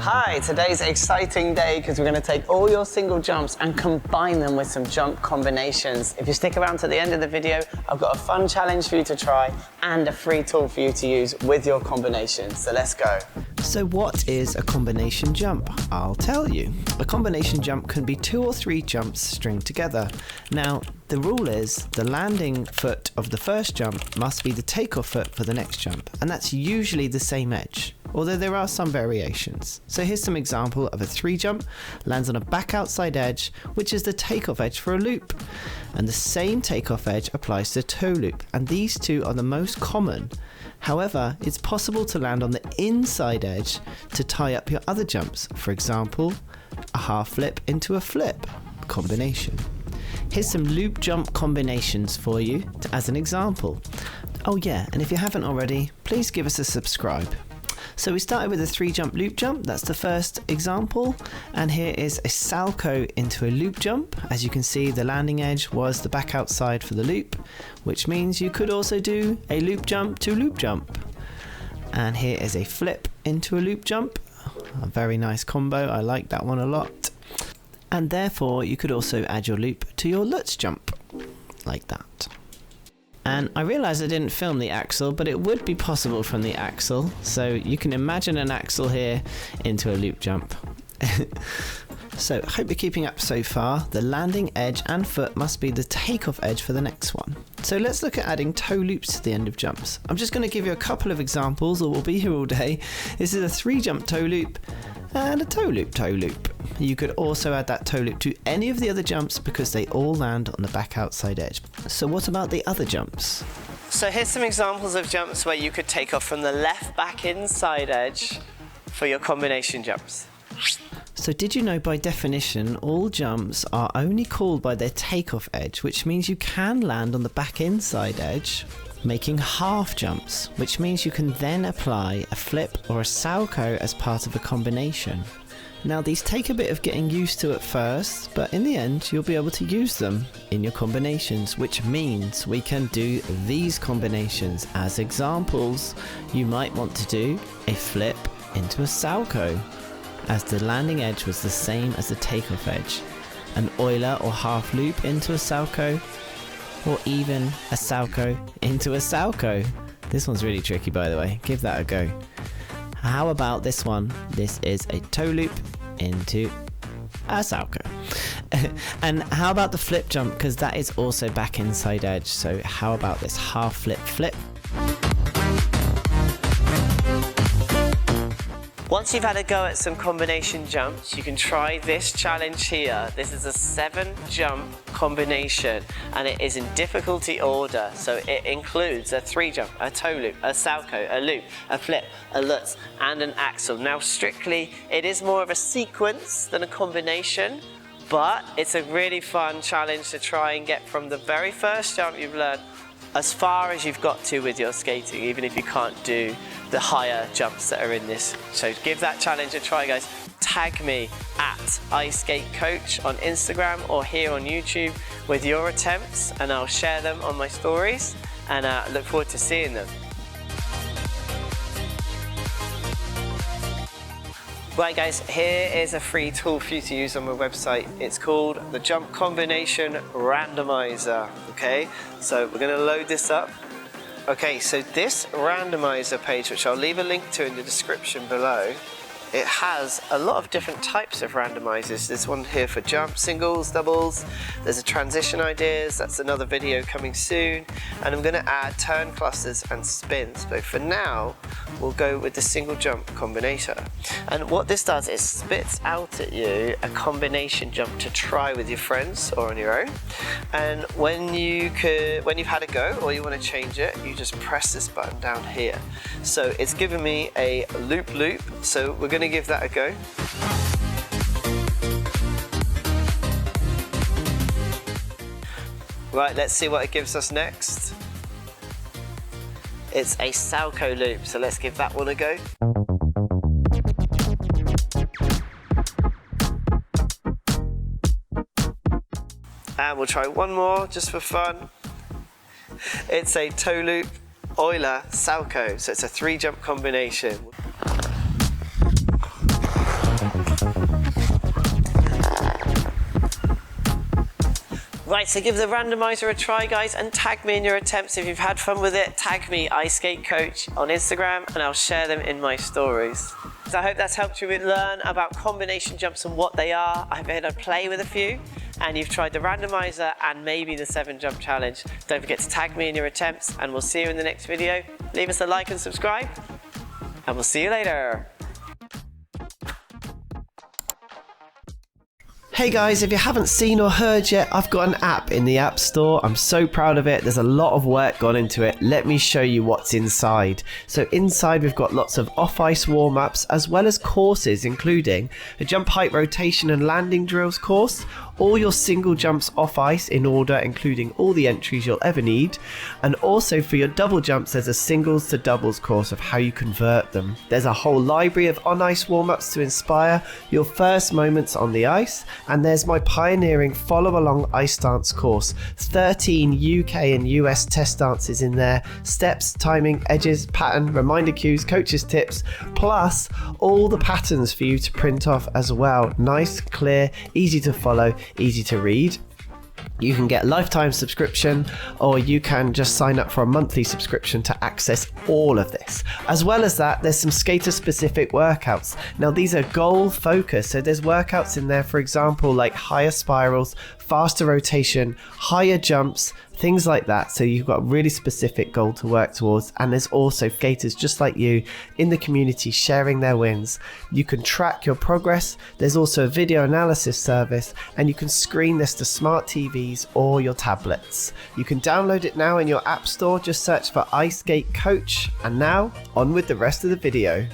Hi, today's an exciting day because we're going to take all your single jumps and combine them with some jump combinations. If you stick around to the end of the video, I've got a fun challenge for you to try and a free tool for you to use with your combinations. So let's go. So what is a combination jump? I'll tell you. A combination jump can be 2 or 3 jumps stringed together. Now, the rule is the landing foot of the first jump must be the takeoff foot for the next jump, and that's usually the same edge, although there are some variations. So here's some example of a 3 jump, lands on a back outside edge, which is the takeoff edge for a loop. And the same takeoff edge applies to toe loop, and these two are the most common. However, it's possible to land on the inside edge to tie up your other jumps. For example, a half flip into a flip combination. Here's some loop jump combinations for you as an example. Oh yeah, and if you haven't already, please give us a subscribe. So we started with a 3 jump loop jump, that's the first example, and here is a Salchow into a loop jump. As you can see, the landing edge was the back outside for the loop, which means you could also do a loop jump to loop jump. And here is a flip into a loop jump, a very nice combo, I like that one a lot. And therefore you could also add your loop to your Lutz jump, like that. And I realised I didn't film the axle, but it would be possible from the axle. So you can imagine an axle here into a loop jump. So I hope you're keeping up so far. The landing edge and foot must be the takeoff edge for the next one. So let's look at adding toe loops to the end of jumps. I'm just going to give you a couple of examples, or we'll be here all day. This is a 3 jump toe loop and a toe loop. You could also add that toe loop to any of the other jumps because they all land on the back outside edge. So what about the other jumps? So here's some examples of jumps where you could take off from the left back inside edge for your combination jumps. So did you know by definition all jumps are only called by their takeoff edge, which means you can land on the back inside edge, making half jumps, which means you can then apply a flip or a Salchow as part of a combination. Now these take a bit of getting used to at first, but in the end you'll be able to use them in your combinations, which means we can do these combinations as examples. You might want to do a flip into a Salchow, as the landing edge was the same as the takeoff edge, an Euler or half loop into a Salchow, or even a Salchow into a Salchow. This one's really tricky, by the way, give that a go. How about this one? This is a toe loop into a Salchow. And how about the flip jump, because that is also back inside edge, so how about this half flip. Once you've had a go at some combination jumps, you can try this challenge here. This is a 7 jump combination and it is in difficulty order. So it includes a 3 jump, a toe loop, a Salchow, a loop, a flip, a Lutz and an axle. Now strictly, it is more of a sequence than a combination, but it's a really fun challenge to try and get from the very first jump you've learned as far as you've got to with your skating, even if you can't do the higher jumps that are in this. So give that challenge a try, guys. Tag me at iSkateCoach on Instagram or here on YouTube with your attempts and I'll share them on my stories and look forward to seeing them. Right guys, here is a free tool for you to use on my website. It's called the Jump Combination Randomizer, okay? So we're gonna load this up. Okay, so this randomizer page, which I'll leave a link to in the description below, it has a lot of different types of randomizers. There's one here for jump, singles, doubles. There's a transition ideas, that's another video coming soon. And I'm gonna add turn clusters and spins. But for now, we'll go with the single jump combinator. And what this does is spits out at you a combination jump to try with your friends or on your own. And when you've had a go or you want to change it, you just press this button down here. So it's given me a loop, so we're going to give that a go. Right, let's see what it gives us next. It's a Salchow loop, so let's give that one a go. And we'll try one more just for fun. It's a toe loop, Euler, Salchow, so it's a 3 jump combination. Right, so give the randomizer a try, guys, and tag me in your attempts. If you've had fun with it, tag me, iSkateCoach, on Instagram, and I'll share them in my stories. So I hope that's helped you learn about combination jumps and what they are. I've had a play with a few, and you've tried the randomizer and maybe the 7-jump challenge. Don't forget to tag me in your attempts, and we'll see you in the next video. Leave us a like and subscribe, and we'll see you later. Hey guys, if you haven't seen or heard yet, I've got an app in the App Store. I'm so proud of it. There's a lot of work gone into it. Let me show you what's inside. So inside we've got lots of off-ice warm-ups as well as courses, including a jump height rotation and landing drills course, all your single jumps off ice in order, including all the entries you'll ever need, and also for your double jumps there's a singles to doubles course of how you convert them. There's a whole library of on-ice warm-ups to inspire your first moments on the ice, and there's my pioneering follow-along ice dance course. 13 UK and US test dances in there, steps, timing, edges, pattern, reminder cues, coaches tips, plus all the patterns for you to print off as well. Nice, clear, easy to follow, easy to read. You can get a lifetime subscription, or you can just sign up for a monthly subscription to access all of this. As well as that, there's some skater specific workouts. Now these are goal focused, so there's workouts in there, for example, like higher spirals, faster rotation, higher jumps, things like that. So you've got a really specific goal to work towards, and there's also skaters just like you in the community sharing their wins. You can track your progress. There's also a video analysis service, and you can screen this to smart TVs or your tablets. You can download it now in your app store. Just search for iSkateCoach. And now on with the rest of the video.